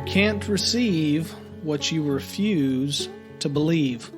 can't receive what you refuse to believe.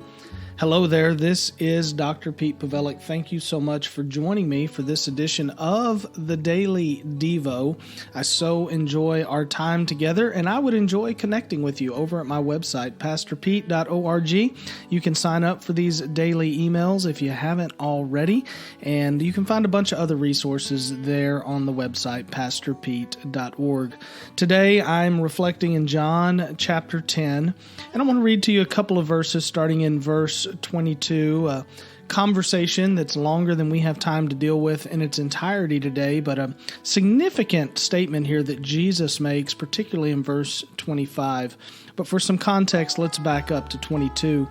Hello there, this is Dr. Pete Pavelic. Thank you so much for joining me for this edition of the Daily Devo. I so enjoy our time together, and I would enjoy connecting with you over at my website, pastorpete.org. You can sign up for these daily emails if you haven't already, and you can find a bunch of other resources there on the website, pastorpete.org. Today, I'm reflecting in John chapter 10, and I want to read to you a couple of verses starting in verse 22, a conversation that's longer than we have time to deal with in its entirety today, but a significant statement here that Jesus makes, particularly in verse 25. But for some context, let's back up to 22.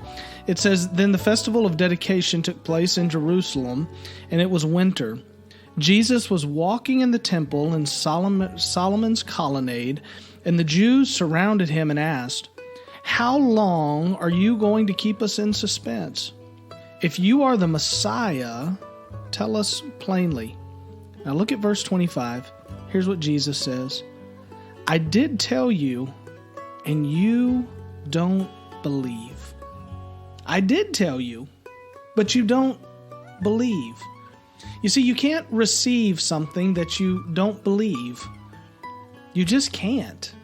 It says, "Then the festival of dedication took place in Jerusalem, and it was winter. Jesus was walking in the temple in Solomon's Colonnade, and the Jews surrounded him and asked, 'How long are you going to keep us in suspense? If you are the Messiah, tell us plainly.'" Now look at verse 25. Here's what Jesus says. "I did tell you, and you don't believe." I did tell you, but you don't believe. You see, you can't receive something that you don't believe. You just can't.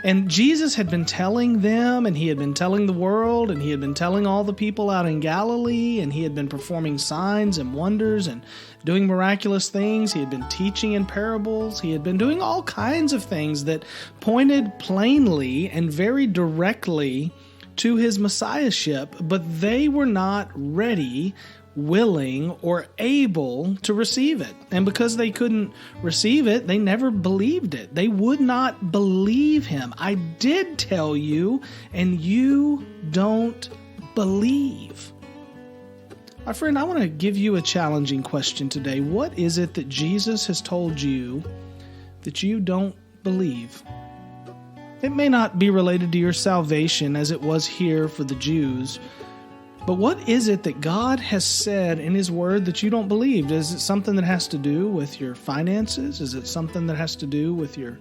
And Jesus had been telling them, and he had been telling the world, and he had been telling all the people out in Galilee, and he had been performing signs and wonders and doing miraculous things. He had been teaching in parables. He had been doing all kinds of things that pointed plainly and very directly to his messiahship, but they were not ready, willing, or able to receive it. And because they couldn't receive it, they never believed it. They would not believe him. "I did tell you, and you don't believe." My friend, I want to give you a challenging question today. What is it that Jesus has told you that you don't believe? It may not be related to your salvation as it was here for the Jews, but what is it that God has said in his word that you don't believe? Is it something that has to do with your finances? Is it something that has to do with your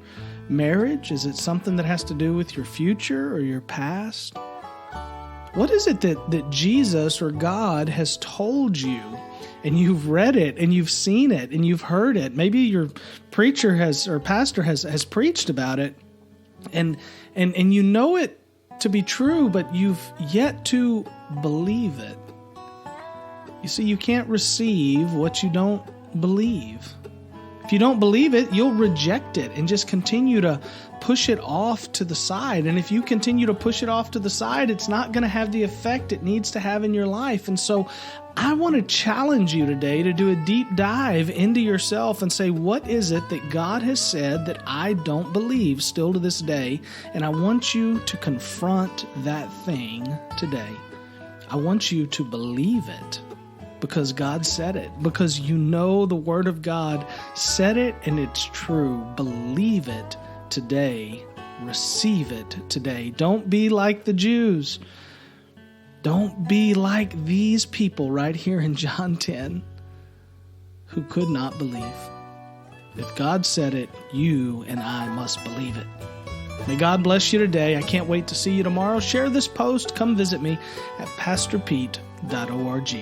marriage? Is it something that has to do with your future or your past? What is it that Jesus or God has told you, and you've read it and you've seen it and you've heard it? Maybe your preacher has or pastor has preached about it, and you know it to be true, but you've yet to believe it. You see, you can't receive what you don't believe. If you don't believe it, you'll reject it and just continue to push it off to the side. And if you continue to push it off to the side, it's not going to have the effect it needs to have in your life. And so I want to challenge you today to do a deep dive into yourself and say, what is it that God has said that I don't believe still to this day? And I want you to confront that thing today. I want you to believe it because God said it, because you know the Word of God said it and it's true. Believe it today. Receive it today. Don't be like the Jews. Don't be like these people right here in John 10 who could not believe. If God said it, you and I must believe it. May God bless you today. I can't wait to see you tomorrow. Share this post. Come visit me at pastorpete.org.